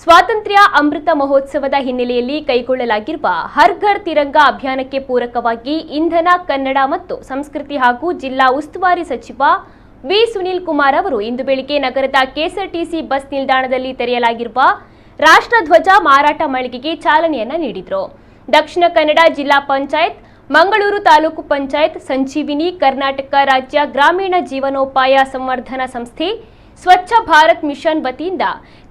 ಸ್ವಾತಂತ್ರ್ಯ ಅಮೃತ ಮಹೋತ್ಸವದ ಹಿನ್ನೆಲೆಯಲ್ಲಿ ಕೈಗೊಳ್ಳಲಾಗಿರುವ ಹರ್ ಘರ್ ತಿರಂಗಾ ಅಭಿಯಾನಕ್ಕೆ ಪೂರಕವಾಗಿ ಇಂಧನ, ಕನ್ನಡ ಮತ್ತು ಸಂಸ್ಕೃತಿ ಹಾಗೂ ಜಿಲ್ಲಾ ಉಸ್ತುವಾರಿ ಸಚಿವ ವಿ ಸುನೀಲ್ ಕುಮಾರ್ ಅವರು ಇಂದು ಬೆಳಿಗ್ಗೆ ನಗರದ ಕೆಎಸ್ಆರ್ಟಿಸಿ ಬಸ್ ನಿಲ್ದಾಣದಲ್ಲಿ ತೆರೆಯಲಾಗಿರುವ ರಾಷ್ಟ್ರಧ್ವಜ ಮಾರಾಟ ಮಳಿಗೆಗೆ ಚಾಲನೆಯನ್ನ ನೀಡಿದರು. ದಕ್ಷಿಣ ಕನ್ನಡ ಜಿಲ್ಲಾ ಪಂಚಾಯತ್, ಮಂಗಳೂರು ತಾಲೂಕು ಪಂಚಾಯತ್, ಸಂಜೀವಿನಿ ಕರ್ನಾಟಕ ರಾಜ್ಯ ಗ್ರಾಮೀಣ ಜೀವನೋಪಾಯ ಸಂವರ್ಧನಾ ಸಂಸ್ಥೆ, ಸ್ವಚ್ಛ ಭಾರತ್ ಮಿಷನ್ ವತಿಯಿಂದ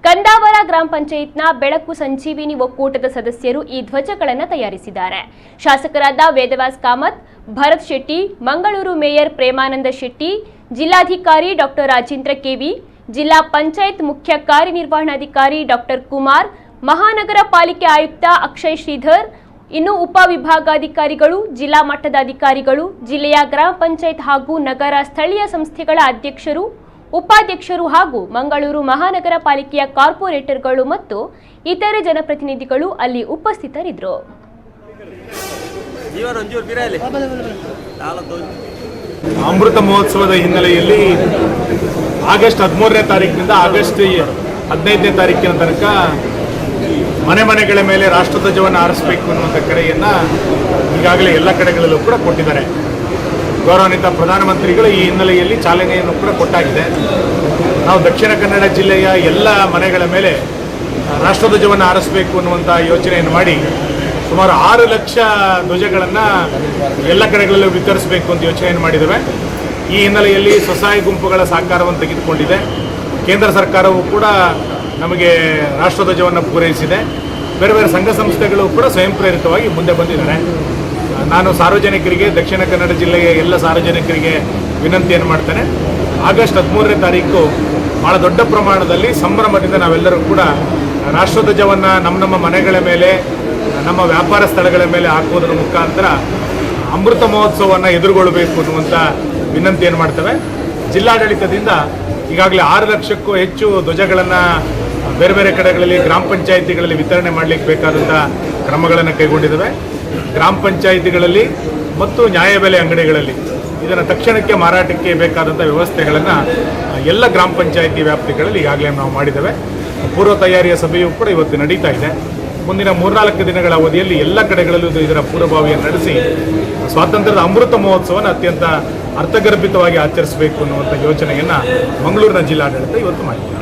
ಕಂದಾವರ ಗ್ರಾಮ ಪಂಚಾಯತ್ನ ಬೆಳಕು ಸಂಜೀವಿನಿ ಒಕ್ಕೂಟದ ಸದಸ್ಯರು ಈ ಧ್ವಜಗಳನ್ನು ತಯಾರಿಸಿದ್ದಾರೆ. ಶಾಸಕರಾದ ವೇದವ್ಯಾಸ್ ಕಾಮತ್, ಭರತ್ ಶೆಟ್ಟಿ, ಮಂಗಳೂರು ಮೇಯರ್ ಪ್ರೇಮಾನಂದ ಶೆಟ್ಟಿ, ಜಿಲ್ಲಾಧಿಕಾರಿ ಡಾಕ್ಟರ್ ರಾಜೇಂದ್ರ ಕೆವಿ, ಜಿಲ್ಲಾ ಪಂಚಾಯತ್ ಮುಖ್ಯ ಕಾರ್ಯನಿರ್ವಹಣಾಧಿಕಾರಿ ಡಾಕ್ಟರ್ ಕುಮಾರ್, ಮಹಾನಗರ ಪಾಲಿಕೆ ಆಯುಕ್ತ ಅಕ್ಷಯ್ ಶ್ರೀಧರ್, ಇನ್ನು ಉಪವಿಭಾಗಾಧಿಕಾರಿಗಳು, ಜಿಲ್ಲಾ ಮಟ್ಟದ ಅಧಿಕಾರಿಗಳು, ಜಿಲ್ಲೆಯ ಗ್ರಾಮ ಪಂಚಾಯತ್ ಹಾಗೂ ನಗರ ಸ್ಥಳೀಯ ಸಂಸ್ಥೆಗಳ ಅಧ್ಯಕ್ಷರು, ಉಪಾಧ್ಯಕ್ಷರು ಹಾಗೂ ಮಂಗಳೂರು ಮಹಾನಗರ ಪಾಲಿಕೆಯ ಕಾರ್ಪೊರೇಟರ್ಗಳು ಮತ್ತು ಇತರೆ ಜನಪ್ರತಿನಿಧಿಗಳು ಅಲ್ಲಿ ಉಪಸ್ಥಿತರಿದ್ದರು. ಅಮೃತ ಮಹೋತ್ಸವದ ಹಿನ್ನೆಲೆಯಲ್ಲಿ ಆಗಸ್ಟ್ 13ನೇ ತಾರೀಕಿನಿಂದ ಆಗಸ್ಟ್ 15ನೇ ತಾರೀಕಿನ ತನಕ ಮನೆ ಮನೆಗಳ ಮೇಲೆ ರಾಷ್ಟ್ರಧ್ವಜವನ್ನು ಹಾರಿಸಬೇಕು ಅನ್ನುವಂಥ ಕರೆಯನ್ನು ಈಗಾಗಲೇ ಎಲ್ಲ ಕಡೆಗಳಲ್ಲೂ ಕೂಡ ಕೊಟ್ಟಿದ್ದಾರೆ. ಗೌರವಾನ್ವಿತ ಪ್ರಧಾನಮಂತ್ರಿಗಳು ಈ ಹಿನ್ನೆಲೆಯಲ್ಲಿ ಚಾಲನೆಯನ್ನು ಕೂಡ ಕೊಟ್ಟಾಗಿದೆ. ನಾವು ದಕ್ಷಿಣ ಕನ್ನಡ ಜಿಲ್ಲೆಯ ಎಲ್ಲ ಮನೆಗಳ ಮೇಲೆ ರಾಷ್ಟ್ರಧ್ವಜವನ್ನು ಹಾರಿಸಬೇಕು ಅನ್ನುವಂಥ ಯೋಚನೆಯನ್ನು ಮಾಡಿ ಸುಮಾರು 6 ಲಕ್ಷ ಧ್ವಜಗಳನ್ನು ಎಲ್ಲ ಕಡೆಗಳಲ್ಲೂ ವಿತರಿಸಬೇಕು ಅಂತ ಯೋಚನೆಯನ್ನು ಮಾಡಿದ್ದೇವೆ. ಈ ಹಿನ್ನೆಲೆಯಲ್ಲಿ ಸ್ವಸಹಾಯ ಗುಂಪುಗಳ ಸಹಕಾರವನ್ನು ತೆಗೆದುಕೊಂಡಿದೆ. ಕೇಂದ್ರ ಸರ್ಕಾರವು ಕೂಡ ನಮಗೆ ರಾಷ್ಟ್ರಧ್ವಜವನ್ನು ಪೂರೈಸಿದೆ. ಬೇರೆ ಬೇರೆ ಸಂಘ ಸಂಸ್ಥೆಗಳು ಕೂಡ ಸ್ವಯಂ ಪ್ರೇರಿತವಾಗಿ ಮುಂದೆ ಬಂದಿದ್ದಾರೆ. ನಾನು ಸಾರ್ವಜನಿಕರಿಗೆ, ದಕ್ಷಿಣ ಕನ್ನಡ ಜಿಲ್ಲೆಯ ಎಲ್ಲ ಸಾರ್ವಜನಿಕರಿಗೆ ವಿನಂತಿಯನ್ನು ಮಾಡ್ತೇನೆ. ಆಗಸ್ಟ್ 13ನೇ ತಾರೀಕು ಭಾಳ ದೊಡ್ಡ ಪ್ರಮಾಣದಲ್ಲಿ ಸಂಭ್ರಮದಿಂದ ನಾವೆಲ್ಲರೂ ಕೂಡ ರಾಷ್ಟ್ರಧ್ವಜವನ್ನು ನಮ್ಮ ಮನೆಗಳ ಮೇಲೆ, ನಮ್ಮ ವ್ಯಾಪಾರ ಸ್ಥಳಗಳ ಮೇಲೆ ಹಾಕುವುದರ ಮುಖಾಂತರ ಅಮೃತ ಮಹೋತ್ಸವವನ್ನು ಎದುರುಗೊಳ್ಳಬೇಕು ಅನ್ನುವಂಥ ವಿನಂತಿಯನ್ನು ಮಾಡ್ತೇವೆ. ಜಿಲ್ಲಾಡಳಿತದಿಂದ ಈಗಾಗಲೇ 6 ಲಕ್ಷಕ್ಕೂ ಹೆಚ್ಚು ಧ್ವಜಗಳನ್ನು ಬೇರೆ ಬೇರೆ ಕಡೆಗಳಲ್ಲಿ ಗ್ರಾಮ ಪಂಚಾಯಿತಿಗಳಲ್ಲಿ ವಿತರಣೆ ಮಾಡಲಿಕ್ಕೆ ಬೇಕಾದಂಥ ಕ್ರಮಗಳನ್ನು ಕೈಗೊಂಡಿದ್ದೇವೆ. ಗ್ರಾಮ ಪಂಚಾಯಿತಿಗಳಲ್ಲಿ ಮತ್ತು ನ್ಯಾಯಬೆಲೆ ಅಂಗಡಿಗಳಲ್ಲಿ ಇದನ್ನು ತಕ್ಷಣಕ್ಕೆ ಮಾರಾಟಕ್ಕೆ ಬೇಕಾದಂಥ ವ್ಯವಸ್ಥೆಗಳನ್ನು ಎಲ್ಲ ಗ್ರಾಮ ಪಂಚಾಯಿತಿ ವ್ಯಾಪ್ತಿಗಳಲ್ಲಿ ಈಗಾಗಲೇ ನಾವು ಮಾಡಿದ್ದೇವೆ. ಪೂರ್ವ ತಯಾರಿಯ ಸಭೆಯೂ ಕೂಡ ಇವತ್ತು ನಡೀತಾ ಇದೆ. ಮುಂದಿನ 3-4 ದಿನಗಳ ಅವಧಿಯಲ್ಲಿ ಎಲ್ಲ ಕಡೆಗಳಲ್ಲೂ ಇದರ ಪೂರ್ವಭಾವಿಯನ್ನು ನಡೆಸಿ ಸ್ವಾತಂತ್ರ್ಯದ ಅಮೃತ ಮಹೋತ್ಸವವನ್ನು ಅತ್ಯಂತ ಅರ್ಥಗರ್ಭಿತವಾಗಿ ಆಚರಿಸಬೇಕು ಅನ್ನುವಂಥ ಯೋಚನೆಯನ್ನು ಮಂಗಳೂರಿನ ಜಿಲ್ಲಾಡಳಿತ ಇವತ್ತು ಮಾಡಿದೆ.